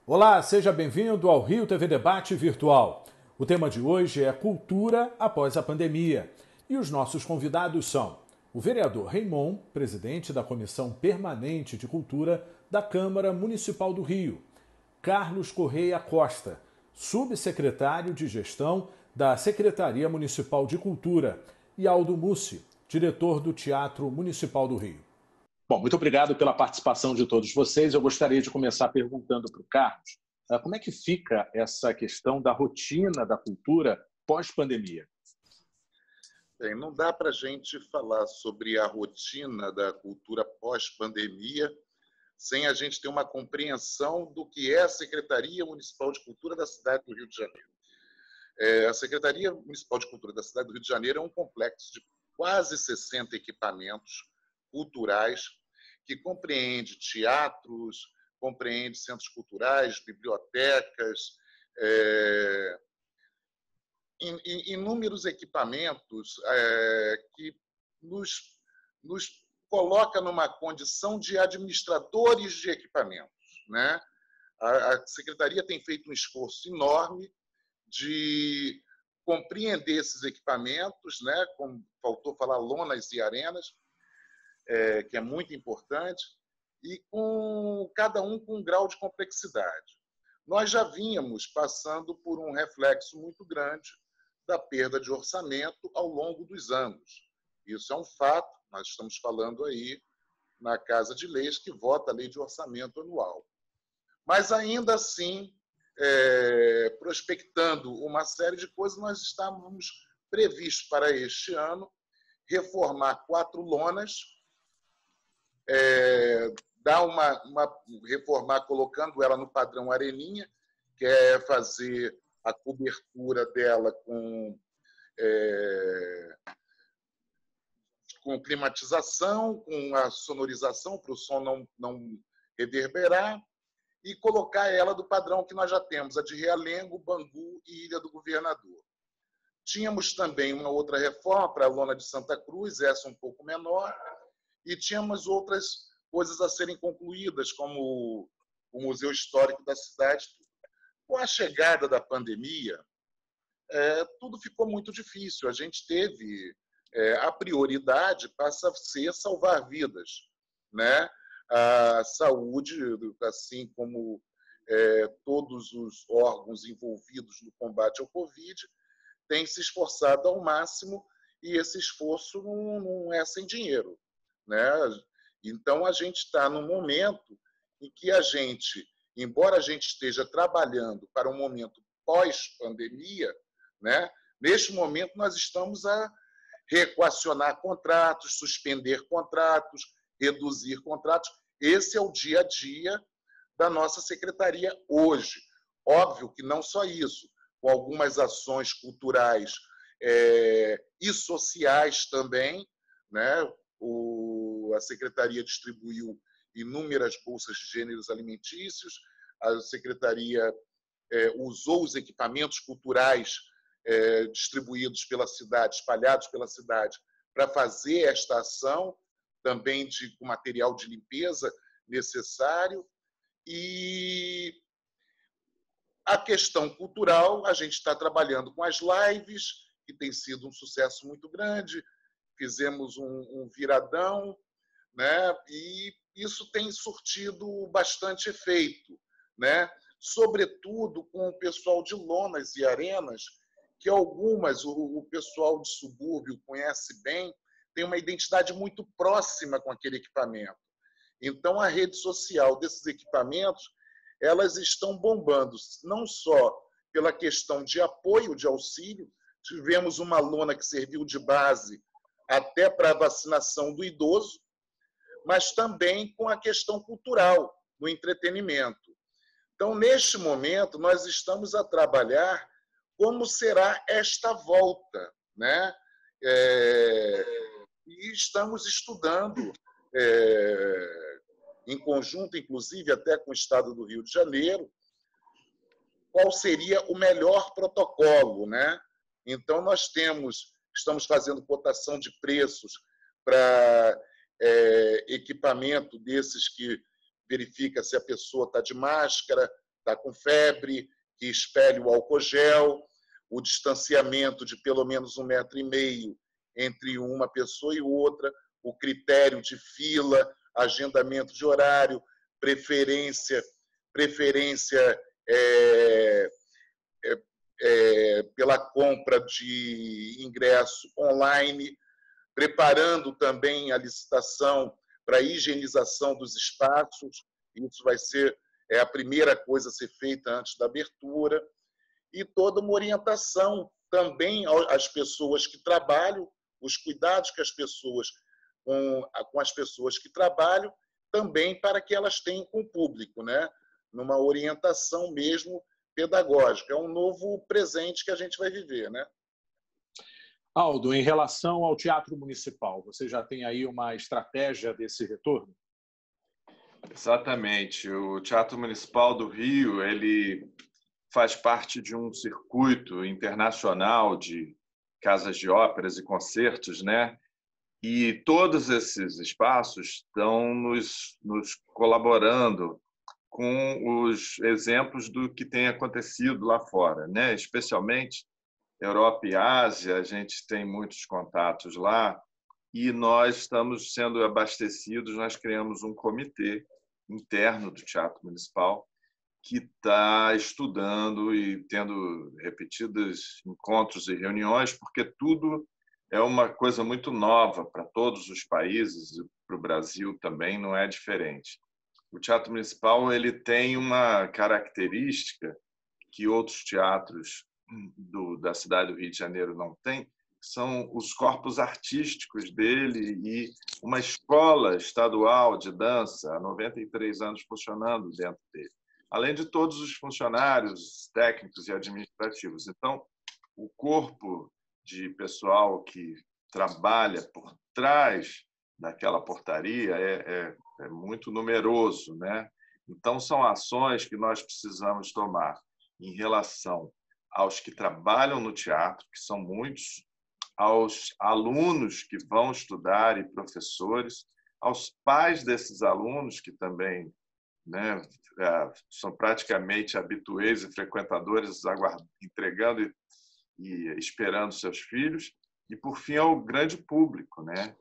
Olá, seja bem-vindo ao Rio TV Debate Virtual. O tema de hoje é Cultura após a pandemia. E os nossos convidados são o vereador Raimon, presidente da Comissão Permanente de Cultura da Câmara Municipal do Rio, Carlos Correia Costa, subsecretário de Gestão da Secretaria Municipal de Cultura, e Aldo Mussi, diretor do Teatro Municipal do Rio. Bom, muito obrigado pela participação de todos vocês. Eu gostaria de começar perguntando para o Carlos como é que fica essa questão da rotina da cultura pós-pandemia. Bem, não dá para a gente falar sobre a rotina da cultura pós-pandemia sem a gente ter uma compreensão do que é a Secretaria Municipal de Cultura da cidade do Rio de Janeiro. A Secretaria Municipal de Cultura da cidade do Rio de Janeiro é um complexo de quase 60 equipamentos culturais que compreende teatros, compreende centros culturais, bibliotecas, inúmeros equipamentos que nos coloca numa condição de administradores de equipamentos, né? A Secretaria tem feito um esforço enorme de compreender esses equipamentos, né? Como faltou falar, lonas e arenas, que é muito importante, e com cada um com um grau de complexidade. Nós já vínhamos passando por um reflexo muito grande da perda de orçamento ao longo dos anos. Isso é um fato, nós estamos falando aí na Casa de Leis, que vota a lei de orçamento anual. Mas, ainda assim, prospectando uma série de coisas, nós estávamos previstos para este ano reformar 4 lonas, reformar colocando ela no padrão Areninha, que é fazer a cobertura dela com climatização, com a sonorização para o som não reverberar, e colocar ela do padrão que nós já temos, a de Realengo, Bangu e Ilha do Governador. Tínhamos também uma outra reforma para a lona de Santa Cruz, essa um pouco menor, e tínhamos outras coisas a serem concluídas, como o Museu Histórico da cidade. Com a chegada da pandemia, tudo ficou muito difícil. A gente teve a prioridade passa a ser salvar vidas, né? A saúde, assim como todos os órgãos envolvidos no combate ao Covid, tem se esforçado ao máximo, e esse esforço não é sem dinheiro, né? Então, a gente está num momento em que a gente, embora a gente esteja trabalhando para um momento pós-pandemia, né? Neste momento nós estamos a reequacionar contratos, suspender contratos, reduzir contratos. Esse é o dia a dia da nossa secretaria hoje. Óbvio que não só isso, com algumas ações culturais e sociais também, né? A secretaria distribuiu inúmeras bolsas de gêneros alimentícios, a secretaria usou os equipamentos culturais distribuídos pela cidade, espalhados pela cidade, para fazer esta ação, também com material de limpeza necessário. E a questão cultural, a gente está trabalhando com as lives, que tem sido um sucesso muito grande. Fizemos um viradão, né? E isso tem surtido bastante efeito, né? Sobretudo com o pessoal de lonas e arenas, que algumas o pessoal de subúrbio conhece bem, tem uma identidade muito próxima com aquele equipamento. Então, a rede social desses equipamentos, elas estão bombando, não só pela questão de apoio, de auxílio. Tivemos uma lona que serviu de base até para a vacinação do idoso, mas também com a questão cultural, no entretenimento. Então, neste momento, nós estamos a trabalhar como será esta volta, né? E estamos estudando, em conjunto, inclusive, até com o Estado do Rio de Janeiro, qual seria o melhor protocolo, né? Então, nós estamos fazendo cotação de preços para equipamento desses que verifica se a pessoa está de máscara, está com febre, que espelhe o álcool gel, o distanciamento de pelo menos 1,5 metro entre uma pessoa e outra, o critério de fila, agendamento de horário, preferência pela compra de ingresso online, preparando também a licitação para a higienização dos espaços. Isso vai ser a primeira coisa a ser feita antes da abertura. E toda uma orientação também às pessoas que trabalham, os cuidados que as pessoas com as pessoas que trabalham, também para que elas tenham com o público, né? Numa orientação mesmo pedagógica. É um novo presente que a gente vai viver, né? Aldo, em relação ao Teatro Municipal, você já tem aí uma estratégia desse retorno? Exatamente. O Teatro Municipal do Rio, ele faz parte de um circuito internacional de casas de óperas e concertos, né? E todos esses espaços estão nos colaborando com os exemplos do que tem acontecido lá fora, né? Especialmente Europa e Ásia, a gente tem muitos contatos lá e nós estamos sendo abastecidos, nós criamos um comitê interno do Teatro Municipal que está estudando e tendo repetidos encontros e reuniões, porque tudo é uma coisa muito nova para todos os países, e para o Brasil também não é diferente. O Teatro Municipal ele tem uma característica que outros teatros da cidade do Rio de Janeiro não têm, são os corpos artísticos dele e uma escola estadual de dança há 93 anos funcionando dentro dele, além de todos os funcionários técnicos e administrativos. Então, o corpo de pessoal que trabalha por trás daquela portaria é muito numeroso, né? Então, são ações que nós precisamos tomar em relação aos que trabalham no teatro, que são muitos, aos alunos que vão estudar e professores, aos pais desses alunos que também, né, são praticamente habituês e frequentadores, entregando e esperando seus filhos, e, por fim, ao grande público, né?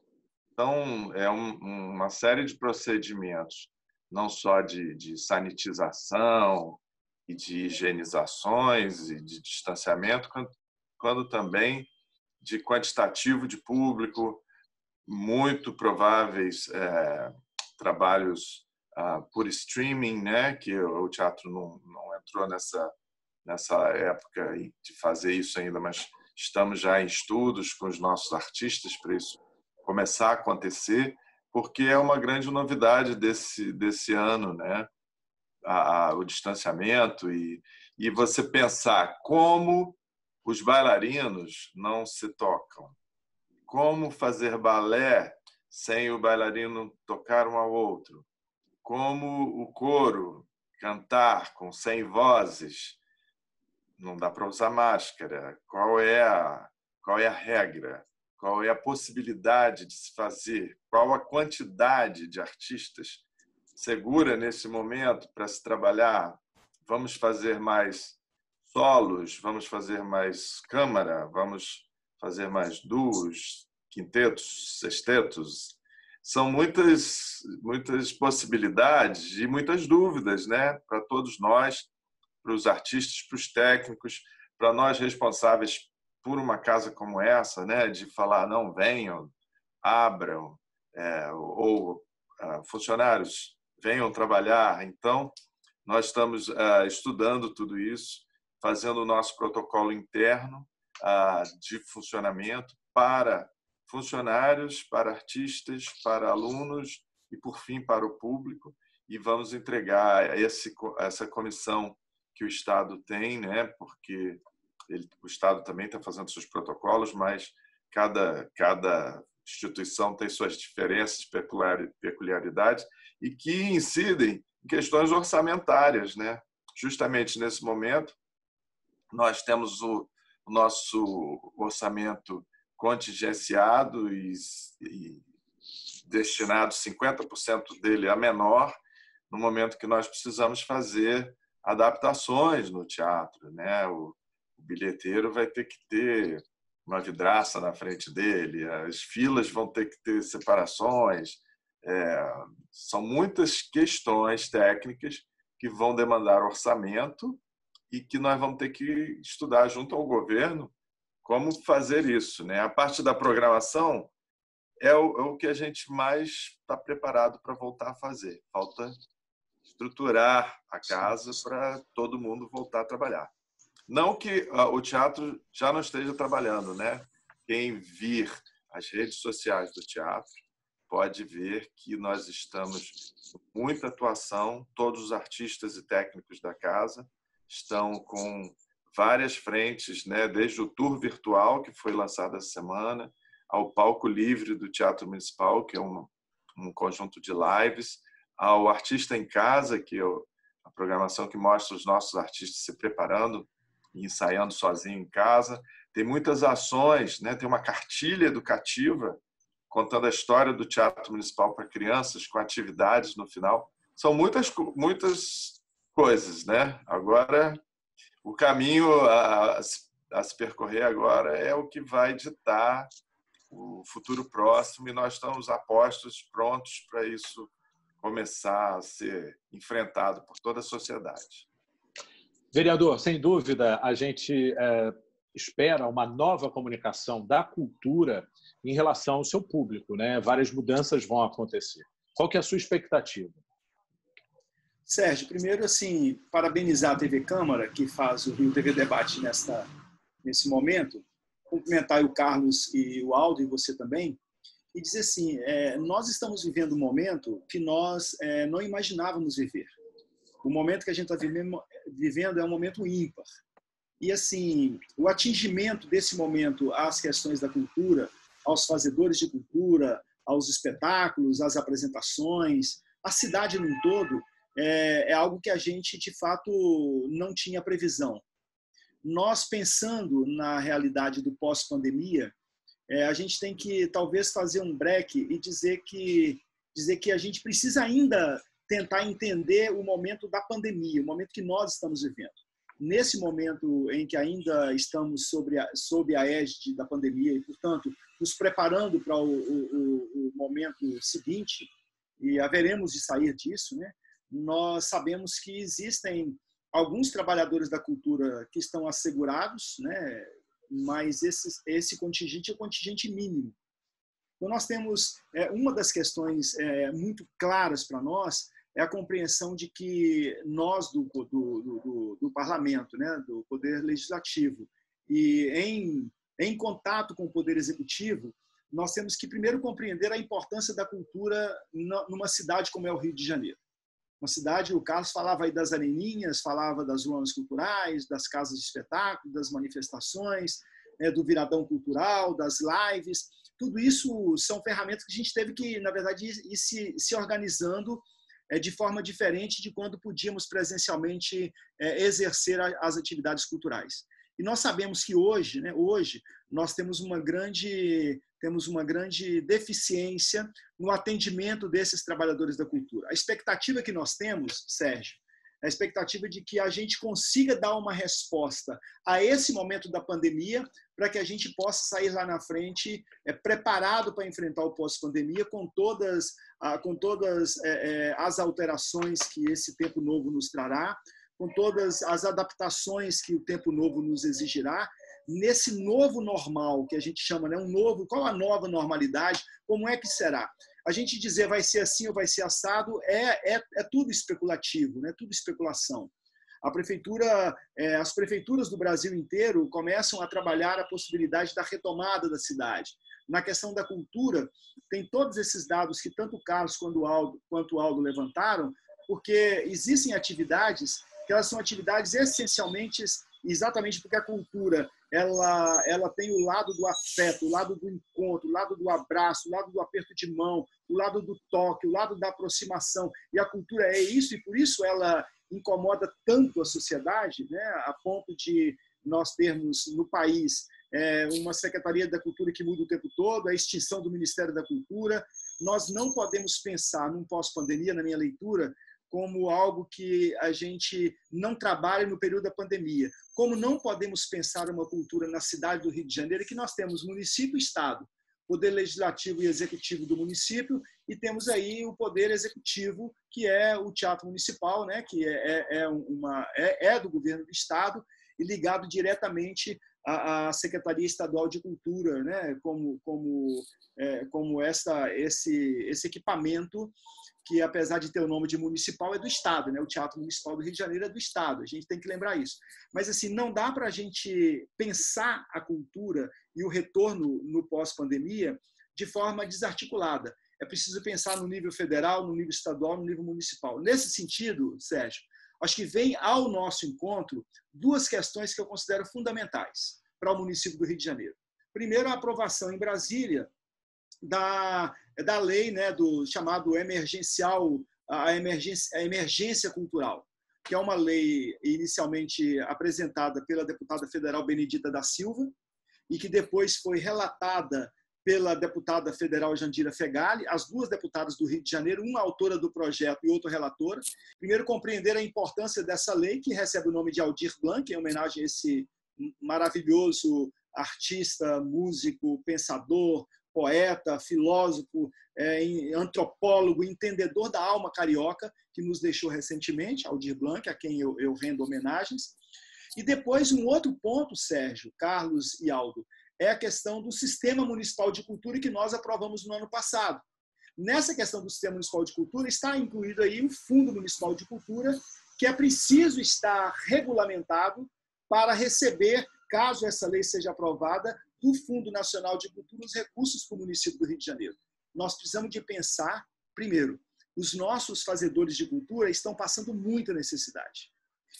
Então, é uma série de procedimentos, não só de sanitização e de higienizações e de distanciamento, quando também de quantitativo de público, muito prováveis trabalhos por streaming, né? Que o teatro não entrou nessa época de fazer isso ainda, mas estamos já em estudos com os nossos artistas para isso começar a acontecer, porque é uma grande novidade desse ano, né? O distanciamento e você pensar como os bailarinos não se tocam, como fazer balé sem o bailarino tocar um ao outro, como o coro cantar com 100 vozes, não dá para usar máscara. Qual é a regra? Qual é a possibilidade de se fazer? Qual a quantidade de artistas segura nesse momento para se trabalhar? Vamos fazer mais solos? Vamos fazer mais câmara? Vamos fazer mais duos, quintetos, sextetos? São muitas possibilidades e muitas dúvidas, né, para todos nós, para os artistas, para os técnicos, para nós responsáveis por uma casa como essa, né, de falar, não, venham, abram, ou funcionários, venham trabalhar. Então, nós estamos estudando tudo isso, fazendo o nosso protocolo interno de funcionamento para funcionários, para artistas, para alunos e, por fim, para o público. E vamos entregar essa comissão que o Estado tem, né? Porque o Estado também está fazendo seus protocolos, mas cada instituição tem suas diferenças, peculiaridades, e que incidem em questões orçamentárias, né? Justamente nesse momento, nós temos o nosso orçamento contingenciado e destinado 50% dele a menor, no momento que nós precisamos fazer adaptações no teatro, né? O bilheteiro vai ter que ter uma vidraça na frente dele, as filas vão ter que ter separações. São muitas questões técnicas que vão demandar orçamento e que nós vamos ter que estudar junto ao governo como fazer isso, né? A parte da programação é o que a gente mais está preparado para voltar a fazer. Falta estruturar a casa para todo mundo voltar a trabalhar. Não que o teatro já não esteja trabalhando, né? Quem vir as redes sociais do teatro pode ver que nós estamos com muita atuação, todos os artistas e técnicos da casa estão com várias frentes, né? Desde o tour virtual, que foi lançado essa semana, ao palco livre do Teatro Municipal, que é um conjunto de lives, ao Artista em Casa, que é a programação que mostra os nossos artistas se preparando e ensaiando sozinho em casa. Tem muitas ações, né? Tem uma cartilha educativa contando a história do Teatro Municipal para crianças, com atividades no final. São muitas coisas, né? Agora, o caminho a se percorrer agora é o que vai ditar o futuro próximo, e nós estamos apostos, prontos para isso começar a ser enfrentado por toda a sociedade. Vereador, sem dúvida, a gente espera uma nova comunicação da cultura em relação ao seu público, né? Várias mudanças vão acontecer. Qual que é a sua expectativa? Sérgio, primeiro, assim, parabenizar a TV Câmara, que faz o Rio TV Debate nesse momento, cumprimentar o Carlos e o Aldo, e você também, e dizer assim, nós estamos vivendo um momento que nós não imaginávamos viver. O momento que a gente está vivendo é um momento ímpar. E, assim, o atingimento desse momento às questões da cultura, aos fazedores de cultura, aos espetáculos, às apresentações, à cidade num todo, é algo que a gente, de fato, não tinha previsão. Nós, pensando na realidade do pós-pandemia, a gente tem que, talvez, fazer um break e dizer que a gente precisa ainda tentar entender o momento da pandemia, o momento que nós estamos vivendo. Nesse momento em que ainda estamos sob a égide da pandemia e, portanto, nos preparando para o momento seguinte, e haveremos de sair disso, né? Nós sabemos que existem alguns trabalhadores da cultura que estão assegurados, né? Mas esse contingente é um contingente mínimo. Então, nós temos uma das questões muito claras para nós é a compreensão de que nós do parlamento, né, do poder legislativo, e em contato com o poder executivo, nós temos que primeiro compreender a importância da cultura numa cidade como é o Rio de Janeiro. Uma cidade, o Carlos falava aí das areninhas, falava das zonas culturais, das casas de espetáculo, das manifestações, do viradão cultural, das lives. Tudo isso são ferramentas que a gente teve que, na verdade, ir se organizando de forma diferente de quando podíamos presencialmente exercer as atividades culturais. E nós sabemos que hoje, né, nós temos uma grande deficiência no atendimento desses trabalhadores da cultura. A expectativa que nós temos, Sérgio, é a expectativa de que a gente consiga dar uma resposta a esse momento da pandemia para que a gente possa sair lá na frente preparado para enfrentar o pós-pandemia com todas as alterações que esse tempo novo nos trará, com todas as adaptações que o tempo novo nos exigirá, nesse novo normal que a gente chama, né, qual a nova normalidade, como é que será? A gente dizer vai ser assim ou vai ser assado é tudo especulativo, né? Tudo especulação. As prefeituras do Brasil inteiro começam a trabalhar a possibilidade da retomada da cidade. Na questão da cultura, tem todos esses dados que tanto o Carlos quanto o Aldo levantaram, porque existem atividades que elas são atividades essencialmente, exatamente porque a cultura ela tem o lado do afeto, o lado do encontro, o lado do abraço, o lado do aperto de mão, o lado do toque, o lado da aproximação. E a cultura é isso, e por isso ela incomoda tanto a sociedade, né, a ponto de nós termos no país uma Secretaria da Cultura que muda o tempo todo, a extinção do Ministério da Cultura. Nós não podemos pensar num pós-pandemia, na minha leitura, como algo que a gente não trabalha no período da pandemia. Como não podemos pensar uma cultura na cidade do Rio de Janeiro, que nós temos município e Estado, poder legislativo e executivo do município, e temos aí o poder executivo, que é o Teatro Municipal, né, que é do governo do Estado, e ligado diretamente à Secretaria Estadual de Cultura, né, como esse equipamento que, apesar de ter o nome de municipal, é do Estado, né? O Teatro Municipal do Rio de Janeiro é do Estado, a gente tem que lembrar isso. Mas, assim, não dá para a gente pensar a cultura e o retorno no pós-pandemia de forma desarticulada. É preciso pensar no nível federal, no nível estadual, no nível municipal. Nesse sentido, Sérgio, acho que vem ao nosso encontro duas questões que eu considero fundamentais para o município do Rio de Janeiro. Primeiro, a aprovação em Brasília da lei, né, do chamado a emergência cultural, que é uma lei inicialmente apresentada pela deputada federal Benedita da Silva e que depois foi relatada pela deputada federal Jandira Fegali, as duas deputadas do Rio de Janeiro, uma autora do projeto e outra relatora. Primeiro, compreender a importância dessa lei, que recebe o nome de Aldir Blanc, em homenagem a esse maravilhoso artista, músico, pensador, poeta, filósofo, antropólogo, entendedor da alma carioca, que nos deixou recentemente, Aldir Blanc, a quem eu rendo homenagens. E depois, um outro ponto, Sérgio, Carlos e Aldo, é a questão do Sistema Municipal de Cultura que nós aprovamos no ano passado. Nessa questão do Sistema Municipal de Cultura está incluído aí o Fundo Municipal de Cultura, que é preciso estar regulamentado para receber, caso essa lei seja aprovada, do Fundo Nacional de Cultura os recursos para o município do Rio de Janeiro. Nós precisamos de pensar, primeiro, os nossos fazedores de cultura estão passando muita necessidade.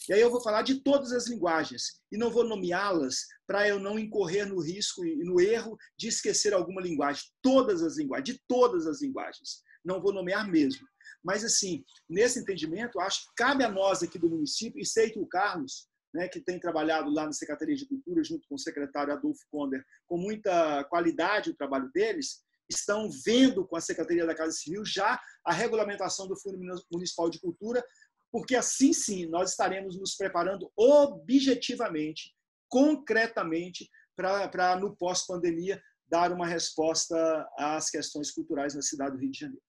E aí eu vou falar de todas as linguagens, e não vou nomeá-las para eu não incorrer no risco e no erro de esquecer alguma linguagem. Todas as linguagens, de todas as linguagens. Não vou nomear mesmo. Mas, assim, nesse entendimento, acho que cabe a nós aqui do município, e sei que o Carlos, né, que tem trabalhado lá na Secretaria de Cultura, junto com o secretário Adolfo Conder, com muita qualidade o trabalho deles, estão vendo com a Secretaria da Casa Civil já a regulamentação do Fundo Municipal de Cultura, porque assim sim nós estaremos nos preparando objetivamente, concretamente, para no pós-pandemia dar uma resposta às questões culturais na cidade do Rio de Janeiro.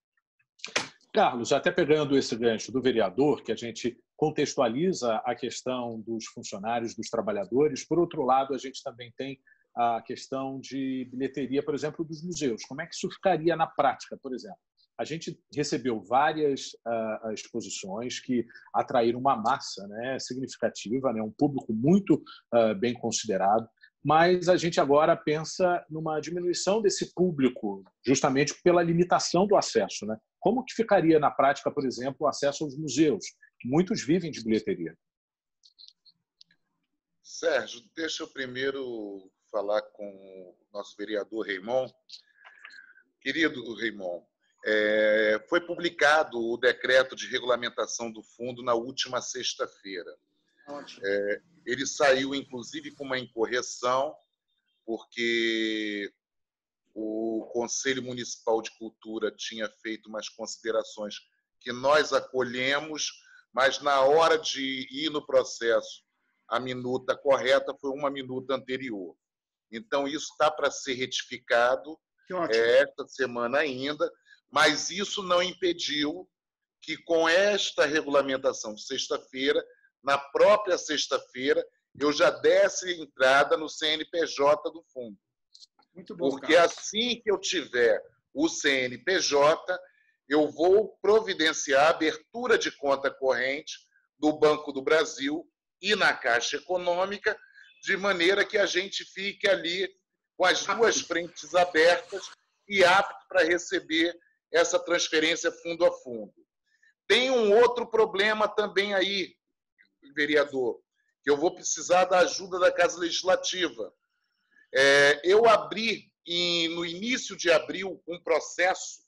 Carlos, até pegando esse gancho do vereador, que a gente contextualiza a questão dos funcionários, dos trabalhadores, por outro lado, a gente também tem a questão de bilheteria, por exemplo, dos museus. Como é que isso ficaria na prática, por exemplo? A gente recebeu várias exposições que atraíram uma massa, né, significativa, né, um público muito bem considerado, mas a gente agora pensa numa diminuição desse público, justamente pela limitação do acesso, né? Como que ficaria na prática, por exemplo, o acesso aos museus? Muitos vivem de bilheteria. Sérgio, deixa eu primeiro falar com o nosso vereador Raimon. Querido Raimon, foi publicado o decreto de regulamentação do fundo na última sexta-feira. Ele saiu, inclusive, com uma incorreção, porque o Conselho Municipal de Cultura tinha feito umas considerações que nós acolhemos, mas na hora de ir no processo, a minuta correta foi uma minuta anterior. Então, isso está para ser retificado esta semana ainda, mas isso não impediu que, com esta regulamentação de sexta-feira, na própria sexta-feira, eu já desse entrada no CNPJ do fundo. Muito bom, porque assim que eu tiver o CNPJ, eu vou providenciar a abertura de conta corrente no Banco do Brasil e na Caixa Econômica, de maneira que a gente fique ali com as duas frentes abertas e apto para receber essa transferência fundo a fundo. Tem um outro problema também aí, vereador, que eu vou precisar da ajuda da Casa Legislativa. Eu abri, no início de abril, um processo,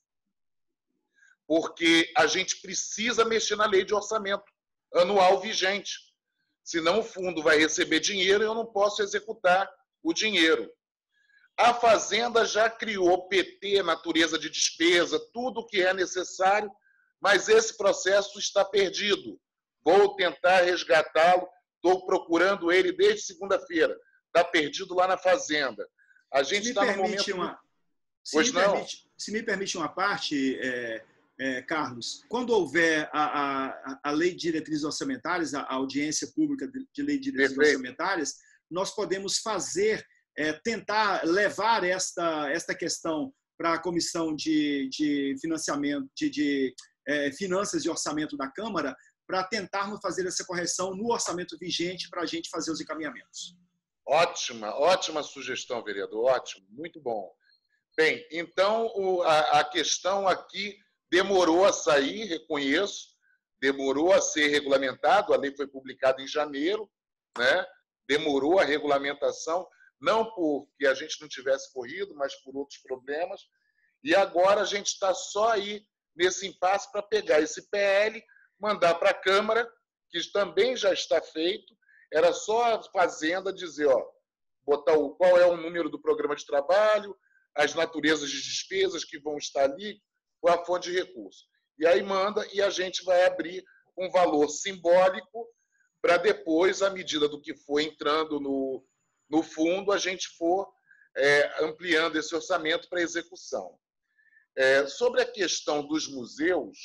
porque a gente precisa mexer na lei de orçamento anual vigente. Senão o fundo vai receber dinheiro e eu não posso executar o dinheiro. A Fazenda já criou PT, natureza de despesa, tudo o que é necessário mas esse processo está perdido. Vou tentar resgatá-lo, estou procurando ele desde segunda-feira. Está perdido lá na fazenda. A gente está no momento... Se me permite uma parte, Carlos, quando houver a lei de diretrizes orçamentárias, a audiência pública de lei de diretrizes orçamentárias, nós podemos tentar levar esta questão para a comissão de financiamento, de finanças e orçamento da Câmara, para tentarmos fazer essa correção no orçamento vigente para a gente fazer os encaminhamentos. Ótima sugestão, vereador, ótimo, muito bom. Bem, então a questão aqui demorou a sair, reconheço, demorou a ser regulamentado, a lei foi publicada em janeiro, né? Demorou a regulamentação, não porque a gente não tivesse corrido, mas por outros problemas, e agora a gente está só aí nesse impasse para pegar esse PL, mandar para a Câmara, que também já está feito, era só a Fazenda dizer, botar qual é o número do programa de trabalho, as naturezas de despesas que vão estar ali, com a fonte de recurso. E aí manda e a gente vai abrir um valor simbólico para depois, à medida do que for entrando no fundo, a gente for ampliando esse orçamento para execução. Sobre a questão dos museus,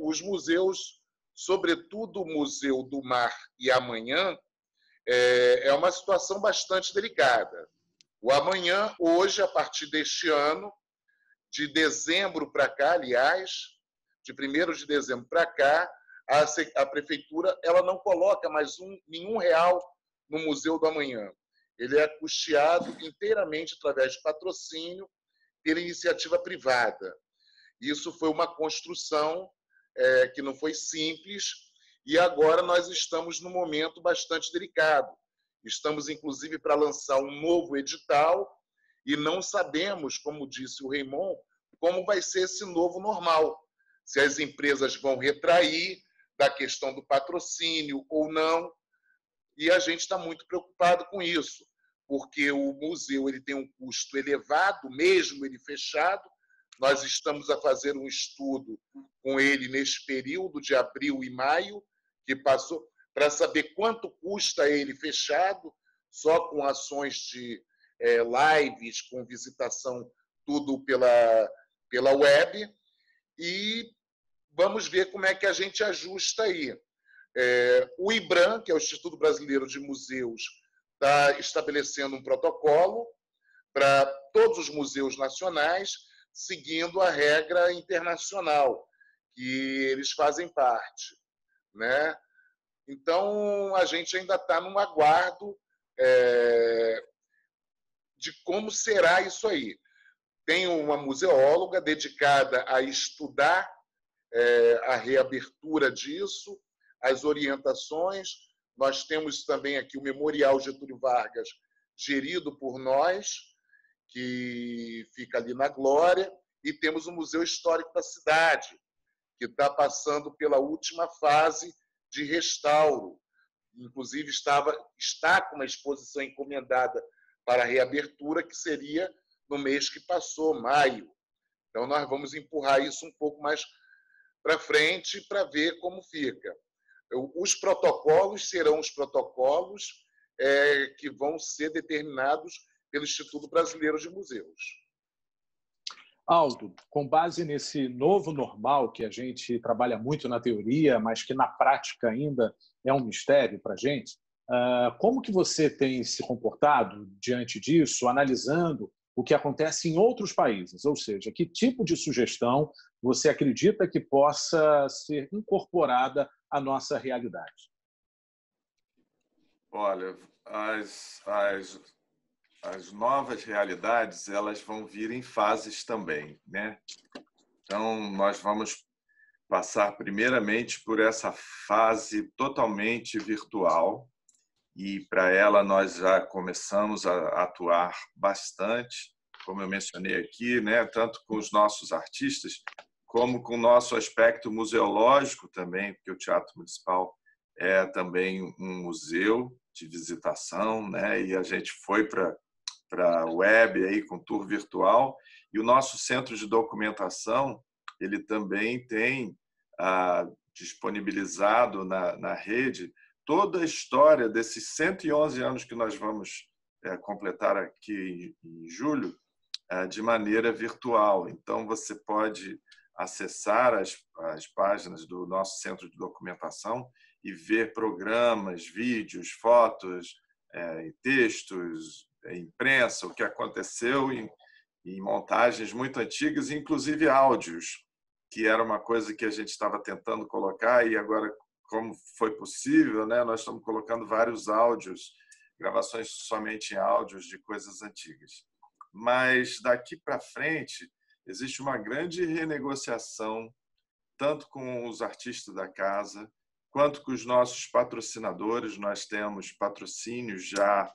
os museus, sobretudo o Museu do Mar e Amanhã, é uma situação bastante delicada. O Amanhã, hoje, a partir deste ano, de dezembro para cá, aliás, de 1º de dezembro para cá, a prefeitura ela não coloca mais nenhum real no Museu do Amanhã. Ele é custeado inteiramente através de patrocínio pela iniciativa privada. Isso foi uma construção que não foi simples e agora nós estamos num momento bastante delicado. Estamos, inclusive, para lançar um novo edital e não sabemos, como disse o Raymond, como vai ser esse novo normal. Se as empresas vão retrair da questão do patrocínio ou não. E a gente está muito preocupado com isso, porque o museu ele tem um custo elevado, mesmo ele fechado. Nós estamos a fazer um estudo com ele neste período de abril e maio, que passou, para saber quanto custa ele fechado, só com ações de lives, com visitação, tudo pela web, e vamos ver como é que a gente ajusta aí. O IBRAM, que é o Instituto Brasileiro de Museus, está estabelecendo um protocolo para todos os museus nacionais, seguindo a regra internacional, que eles fazem parte, né? Então, a gente ainda está num aguardo de como será isso aí. Tem uma museóloga dedicada a estudar a reabertura disso, as orientações. Nós temos também aqui o Memorial Getúlio Vargas, gerido por nós, que fica ali na Glória, e temos o Museu Histórico da Cidade, que está passando pela última fase de restauro. Inclusive, está com uma exposição encomendada para a reabertura, que seria no mês que passou, maio. Então, nós vamos empurrar isso um pouco mais para frente para ver como fica. Os protocolos serão os protocolos que vão ser determinados pelo Instituto Brasileiro de Museus. Aldo, com base nesse novo normal que a gente trabalha muito na teoria, mas que na prática ainda é um mistério para a gente, como que você tem se comportado diante disso, analisando o que acontece em outros países? Ou seja, que tipo de sugestão você acredita que possa ser incorporada à nossa realidade? Olha, as novas realidades elas vão vir em fases também, né? Então, nós vamos passar primeiramente por essa fase totalmente virtual, e para ela nós já começamos a atuar bastante, como eu mencionei aqui, né? Tanto com os nossos artistas, como com o nosso aspecto museológico também, porque o Teatro Municipal é também um museu de visitação, né? E a gente foi para a web aí com tour virtual, e o nosso centro de documentação ele também tem disponibilizado na rede toda a história desses 111 anos que nós vamos completar aqui em julho, de maneira virtual. Então, você pode acessar as páginas do nosso centro de documentação e ver programas, vídeos, fotos, textos, imprensa, o que aconteceu em montagens muito antigas, inclusive áudios, que era uma coisa que a gente estava tentando colocar e agora, como foi possível, né, nós estamos colocando vários áudios, gravações somente em áudios de coisas antigas. Mas daqui para frente existe uma grande renegociação, tanto com os artistas da casa, quanto com os nossos patrocinadores. Nós temos patrocínios já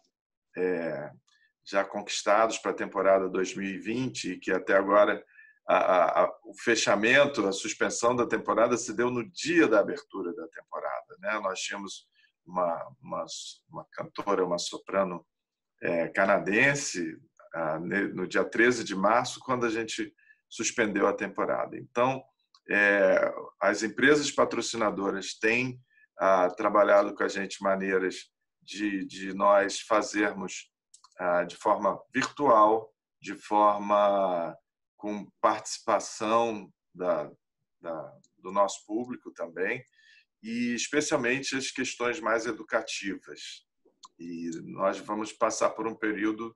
conquistados para a temporada 2020, e que até agora o fechamento, a suspensão da temporada se deu no dia da abertura da temporada, né? Nós tínhamos uma cantora, uma soprano canadense, no dia 13 de março, quando a gente suspendeu a temporada. Então, as empresas patrocinadoras têm trabalhado com a gente maneiras de nós fazermos de forma virtual, de forma com participação do nosso público também, e especialmente as questões mais educativas. E nós vamos passar por um período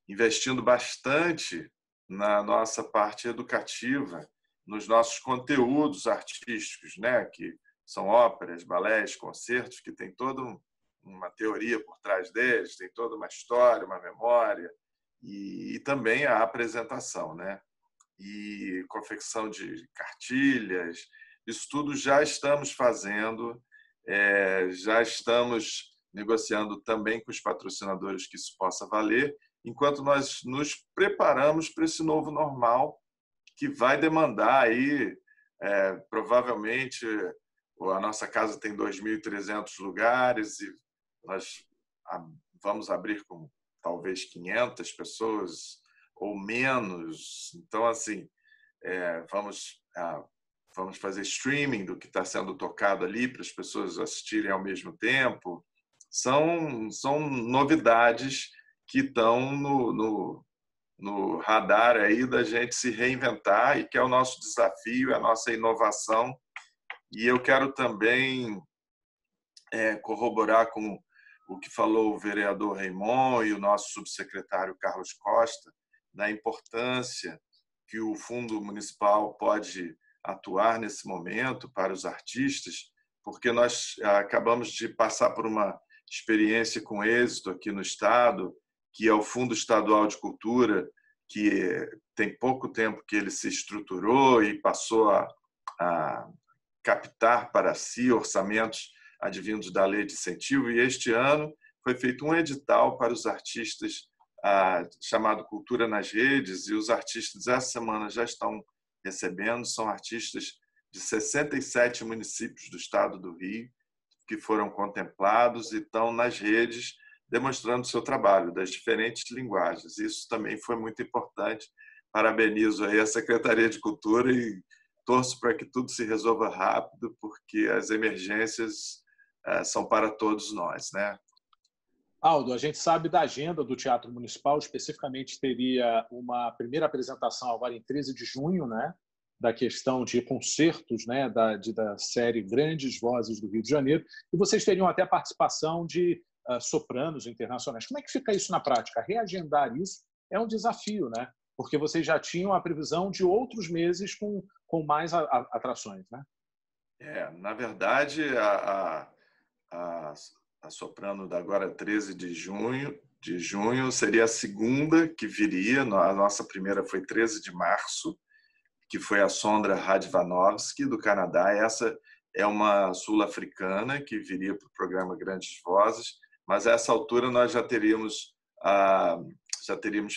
investindo bastante na nossa parte educativa, nos nossos conteúdos artísticos, né? Que são óperas, balés, concertos, que tem toda uma teoria por trás deles, tem toda uma história, uma memória, e também a apresentação, né? E confecção de cartilhas, isso tudo já estamos fazendo, já estamos negociando também com os patrocinadores que isso possa valer, enquanto nós nos preparamos para esse novo normal, que vai demandar aí, provavelmente, a nossa casa tem 2.300 lugares e nós vamos abrir com talvez 500 pessoas ou menos. Então, assim, vamos fazer streaming do que está sendo tocado ali para as pessoas assistirem ao mesmo tempo. São novidades que estão no radar aí da gente se reinventar, e que é o nosso desafio, é a nossa inovação. E eu quero também corroborar com o que falou o vereador Raimon e o nosso subsecretário Carlos Costa, da importância que o Fundo Municipal pode atuar nesse momento para os artistas, porque nós acabamos de passar por uma experiência com êxito aqui no Estado, que é o Fundo Estadual de Cultura, que tem pouco tempo que ele se estruturou e passou a captar para si orçamentos advindos da Lei de Incentivo, e este ano foi feito um edital para os artistas chamado Cultura nas Redes, e os artistas essa semana já estão recebendo, são artistas de 67 municípios do estado do Rio, que foram contemplados e estão nas redes demonstrando seu trabalho, das diferentes linguagens. Isso também foi muito importante. Parabenizo aí a Secretaria de Cultura e torço para que tudo se resolva rápido, porque as emergências são para todos nós, né? Aldo, a gente sabe da agenda do Teatro Municipal, especificamente teria uma primeira apresentação agora em 13 de junho, né, da questão de concertos, né, da série Grandes Vozes do Rio de Janeiro, e vocês teriam até a participação de sopranos internacionais. Como é que fica isso na prática? Reagendar isso é um desafio, né? Porque vocês já tinham a previsão de outros meses com mais atrações, né? Na verdade, a soprano da agora 13 de junho seria a segunda que viria. A nossa primeira foi 13 de março, que foi a Sondra Radvanovsky, do Canadá. Essa é uma sul-africana que viria para o programa Grandes Vozes, mas a essa altura nós já teríamos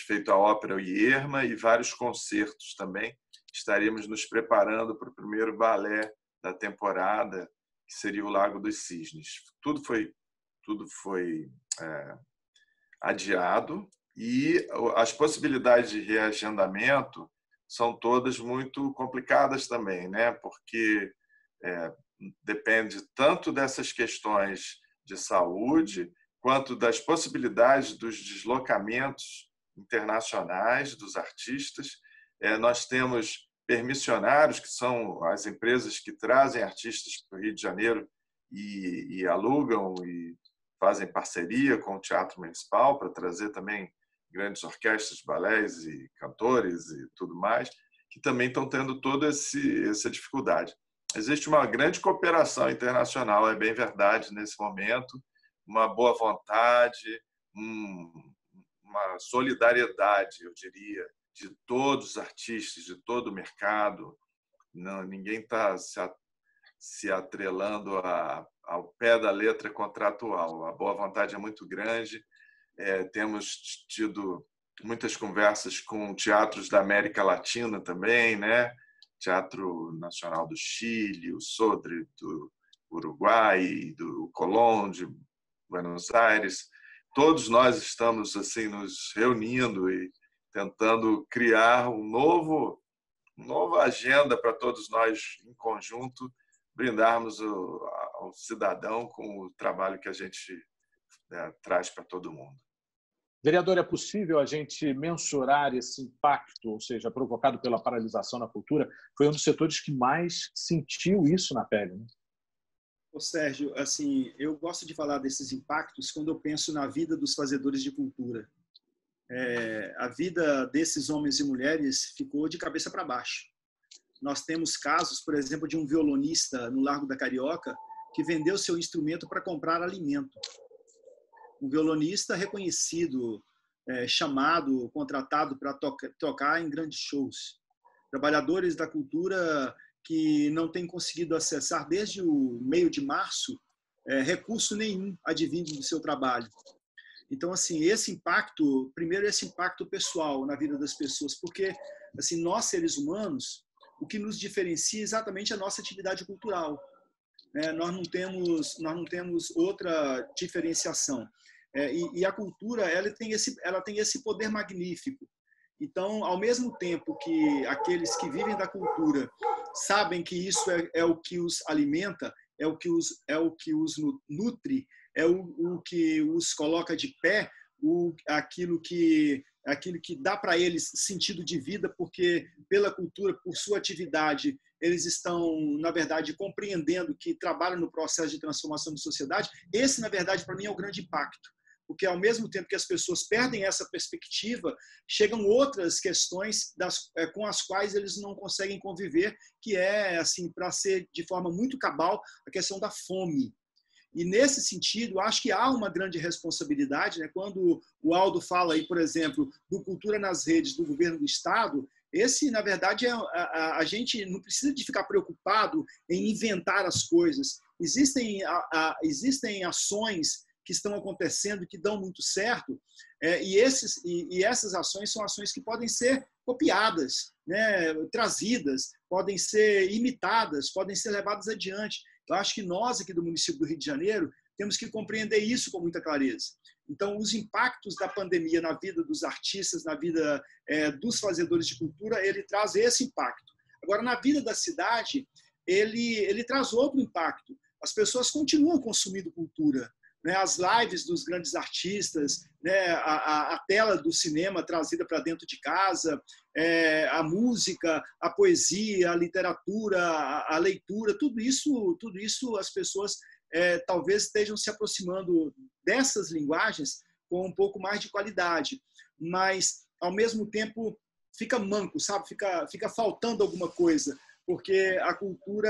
feito a ópera O Irma e vários concertos também. Estaríamos nos preparando para o primeiro balé da temporada, que seria o Lago dos Cisnes. Tudo foi adiado, e as possibilidades de reagendamento são todas muito complicadas também, né? Porque depende tanto dessas questões de saúde quanto das possibilidades dos deslocamentos internacionais dos artistas. Nós temos permissionários, que são as empresas que trazem artistas para o Rio de Janeiro e alugam e fazem parceria com o Teatro Municipal para trazer também grandes orquestras, balés e cantores e tudo mais, que também estão tendo toda essa dificuldade. Existe uma grande cooperação internacional, é bem verdade, nesse momento, uma boa vontade, uma solidariedade, eu diria, de todos os artistas, de todo o mercado. Não, ninguém está se atrelando ao pé da letra contratual. A boa vontade é muito grande. Temos tido muitas conversas com teatros da América Latina também, né? Teatro Nacional do Chile, o Sodre do Uruguai, do Colón de Buenos Aires. Todos nós estamos assim nos reunindo e tentando criar uma nova agenda para todos nós, em conjunto, brindarmos ao cidadão com o trabalho que a gente traz para todo mundo. Vereador, é possível a gente mensurar esse impacto, ou seja, provocado pela paralisação na cultura? Foi um dos setores que mais sentiu isso na pele, né? Ô, Sérgio, assim, eu gosto de falar desses impactos quando eu penso na vida dos fazedores de cultura. A vida desses homens e mulheres ficou de cabeça para baixo. Nós temos casos, por exemplo, de um violonista no Largo da Carioca que vendeu seu instrumento para comprar alimento. Um violonista reconhecido, chamado, contratado para tocar em grandes shows. Trabalhadores da cultura que não têm conseguido acessar, desde o meio de março, recurso nenhum advindo do seu trabalho. Então, assim, esse impacto pessoal na vida das pessoas, porque assim, nós, seres humanos, o que nos diferencia é exatamente a nossa atividade cultural. Nós não temos outra diferenciação. E a cultura ela tem esse poder magnífico. Então, ao mesmo tempo que aqueles que vivem da cultura sabem que isso é o que os alimenta, é o que os nutre, é o que os coloca de pé, aquilo que dá para eles sentido de vida, porque pela cultura, por sua atividade, eles estão, na verdade, compreendendo que trabalham no processo de transformação da sociedade. Esse, na verdade, para mim é o grande impacto. Porque, ao mesmo tempo que as pessoas perdem essa perspectiva, chegam outras questões com as quais eles não conseguem conviver, que é, assim, para ser de forma muito cabal, a questão da fome. E, nesse sentido, acho que há uma grande responsabilidade, né? Quando o Aldo fala, aí, por exemplo, do Cultura nas Redes do governo do Estado, esse, na verdade, a gente não precisa de ficar preocupado em inventar as coisas. Existem ações que estão acontecendo, que dão muito certo, e essas ações são ações que podem ser copiadas, né, trazidas, podem ser imitadas, podem ser levadas adiante. Eu acho que nós, aqui do município do Rio de Janeiro, temos que compreender isso com muita clareza. Então, os impactos da pandemia na vida dos artistas, na vida dos fazedores de cultura, ele traz esse impacto. Agora, na vida da cidade, ele traz outro impacto. As pessoas continuam consumindo cultura, né? As lives dos grandes artistas, né? A tela do cinema trazida para dentro de casa, a música, a poesia, a literatura, a leitura, tudo isso as pessoas talvez estejam se aproximando dessas linguagens com um pouco mais de qualidade, mas ao mesmo tempo fica manco, sabe? Fica faltando alguma coisa, porque a cultura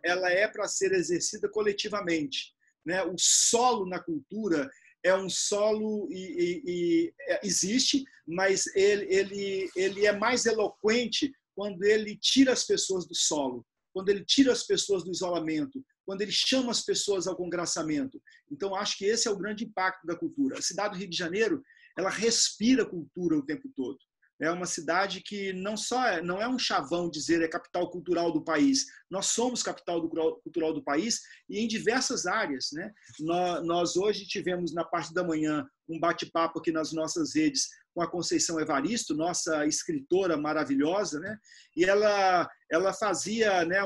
ela é para ser exercida coletivamente, né? O solo na cultura é um solo e existe, mas ele é mais eloquente quando ele tira as pessoas do solo, quando ele tira as pessoas do isolamento, quando ele chama as pessoas ao congraçamento. Então, acho que esse é o grande impacto da cultura. A cidade do Rio de Janeiro, ela respira cultura o tempo todo. É uma cidade que não é um chavão dizer é capital cultural do país. Nós somos capital cultural do país e em diversas áreas, né? Nós hoje tivemos, na parte da manhã, um bate-papo aqui nas nossas redes com a Conceição Evaristo, nossa escritora maravilhosa, né? E ela fazia, né,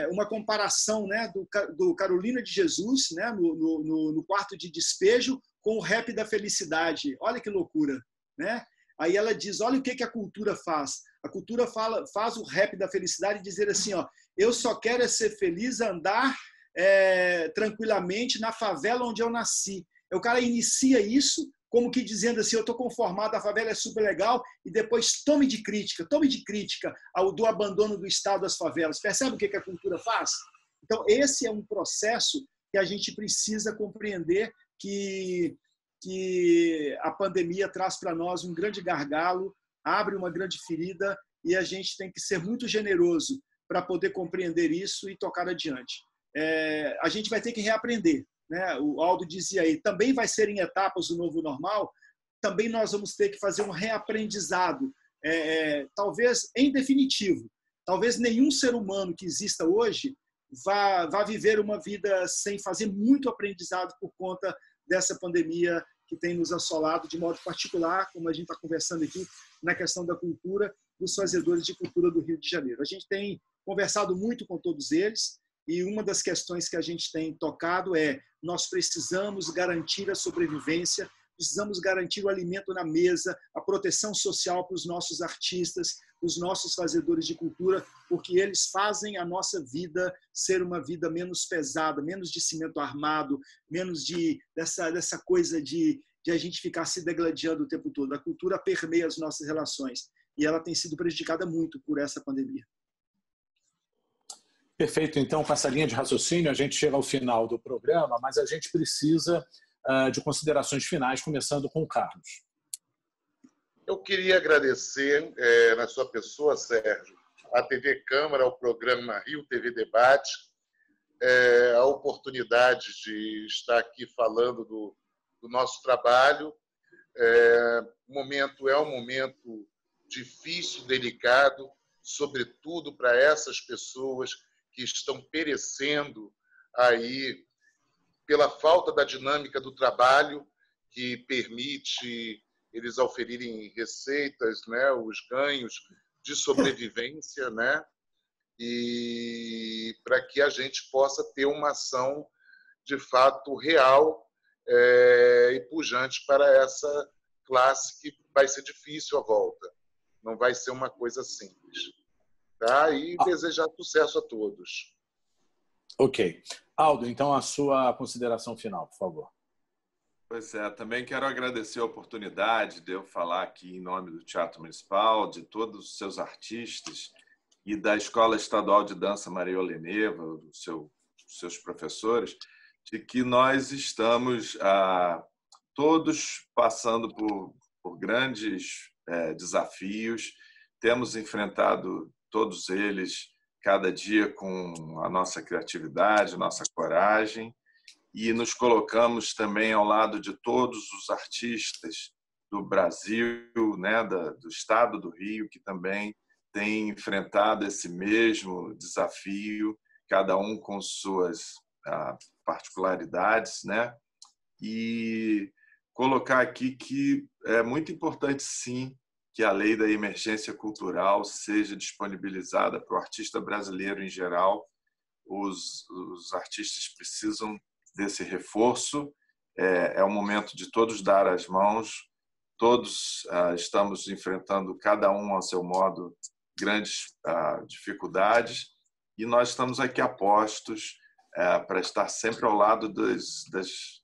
uma comparação, né, do Carolina de Jesus, né, no quarto de despejo, com o rap da felicidade. Olha que loucura, né? Aí ela diz, olha o que a cultura faz. A cultura faz o rap da felicidade, dizer assim, ó, eu só quero é ser feliz, andar tranquilamente na favela onde eu nasci. O cara inicia isso como que dizendo assim, eu estou conformado, a favela é super legal, e depois tome de crítica do abandono do Estado das favelas. Percebe o que a cultura faz? Então, esse é um processo que a gente precisa compreender, que a pandemia traz para nós um grande gargalo, abre uma grande ferida, e a gente tem que ser muito generoso para poder compreender isso e tocar adiante. A gente vai ter que reaprender, né? O Aldo dizia aí, também vai ser em etapas o novo normal, também nós vamos ter que fazer um reaprendizado, talvez em definitivo. Talvez nenhum ser humano que exista hoje vá viver uma vida sem fazer muito aprendizado por conta dessa pandemia que tem nos assolado, de modo particular, como a gente está conversando aqui, na questão da cultura, dos fazedores de cultura do Rio de Janeiro. A gente tem conversado muito com todos eles, e uma das questões que a gente tem tocado é: nós precisamos garantir a sobrevivência, precisamos garantir o alimento na mesa, a proteção social para os nossos artistas, os nossos fazedores de cultura, porque eles fazem a nossa vida ser uma vida menos pesada, menos de cimento armado, menos dessa coisa de a gente ficar se degladiando o tempo todo. A cultura permeia as nossas relações e ela tem sido prejudicada muito por essa pandemia. Perfeito. Então, com essa linha de raciocínio, a gente chega ao final do programa, mas a gente precisa de considerações finais, começando com o Carlos. Eu queria agradecer, na sua pessoa, Sérgio, à TV Câmara, ao programa Rio TV Debate, a oportunidade de estar aqui falando do nosso trabalho. O momento é um momento difícil, delicado, sobretudo para essas pessoas que estão perecendo aí pela falta da dinâmica do trabalho que permite eles auferirem receitas, né, os ganhos de sobrevivência, né, e para que a gente possa ter uma ação de fato real e pujante para essa classe que vai ser difícil a volta. Não vai ser uma coisa simples. Tá? E desejar sucesso a todos. Ok. Aldo, então a sua consideração final, por favor. Pois é, também quero agradecer a oportunidade de eu falar aqui em nome do Teatro Municipal, de todos os seus artistas e da Escola Estadual de Dança Maria Oleneva, dos seus professores, de que nós estamos todos passando por grandes desafios, temos enfrentado todos eles cada dia com a nossa criatividade, nossa coragem, e nos colocamos também ao lado de todos os artistas do Brasil, né, do estado do Rio, que também têm enfrentado esse mesmo desafio, cada um com suas particularidades, né? E colocar aqui que é muito importante, sim, que a lei da emergência cultural seja disponibilizada para o artista brasileiro em geral. Os artistas precisam desse reforço. É o momento de todos dar as mãos. Todos estamos enfrentando, cada um ao seu modo, grandes dificuldades. E nós estamos aqui a postos para estar sempre ao lado das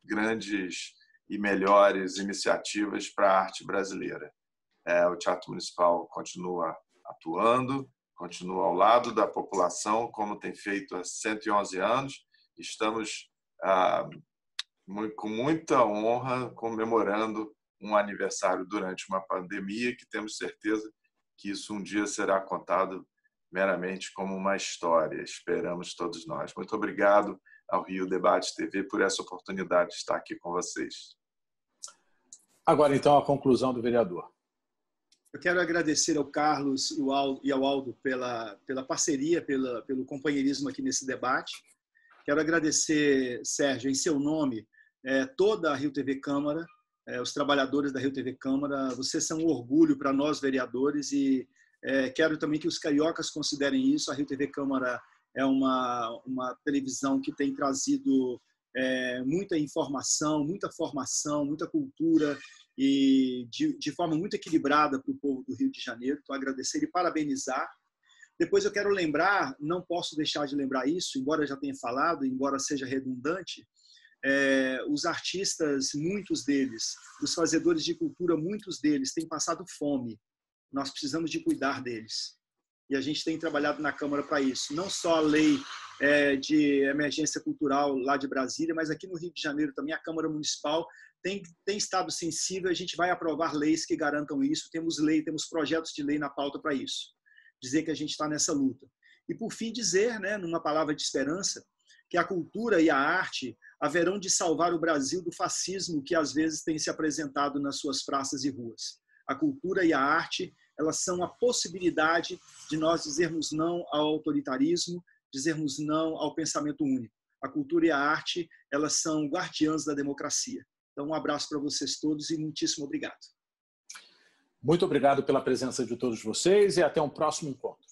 grandes e melhores iniciativas para a arte brasileira. O Teatro Municipal continua atuando, continua ao lado da população, como tem feito há 111 anos. Estamos com muita honra comemorando um aniversário durante uma pandemia que temos certeza que isso um dia será contado meramente como uma história. Esperamos todos nós. Muito obrigado ao Rio Debate TV por essa oportunidade de estar aqui com vocês. Agora, então, a conclusão do vereador. Eu quero agradecer ao Carlos e ao Aldo pela parceria, pelo companheirismo aqui nesse debate. Quero agradecer, Sérgio, em seu nome, toda a Rio TV Câmara, os trabalhadores da Rio TV Câmara. Vocês são um orgulho para nós, vereadores, e quero também que os cariocas considerem isso. A Rio TV Câmara é uma televisão que tem trazido muita informação, muita formação, muita cultura, e de forma muito equilibrada para o povo do Rio de Janeiro. Então, agradecer e parabenizar. Depois eu quero lembrar, não posso deixar de lembrar isso, embora eu já tenha falado, embora seja redundante, os artistas, muitos deles, os fazedores de cultura, muitos deles têm passado fome. Nós precisamos de cuidar deles. E a gente tem trabalhado na Câmara para isso. Não só a lei de emergência cultural lá de Brasília, mas aqui no Rio de Janeiro também a Câmara Municipal tem estado sensível. A gente vai aprovar leis que garantam isso. Temos projetos de lei na pauta para isso. Dizer que a gente está nessa luta. E, por fim, dizer, numa palavra de esperança, que a cultura e a arte haverão de salvar o Brasil do fascismo que, às vezes, tem se apresentado nas suas praças e ruas. A cultura e a arte, elas são a possibilidade de nós dizermos não ao autoritarismo, dizermos não ao pensamento único. A cultura e a arte, elas são guardiãs da democracia. Então, um abraço para vocês todos e muitíssimo obrigado. Muito obrigado pela presença de todos vocês e até um próximo encontro.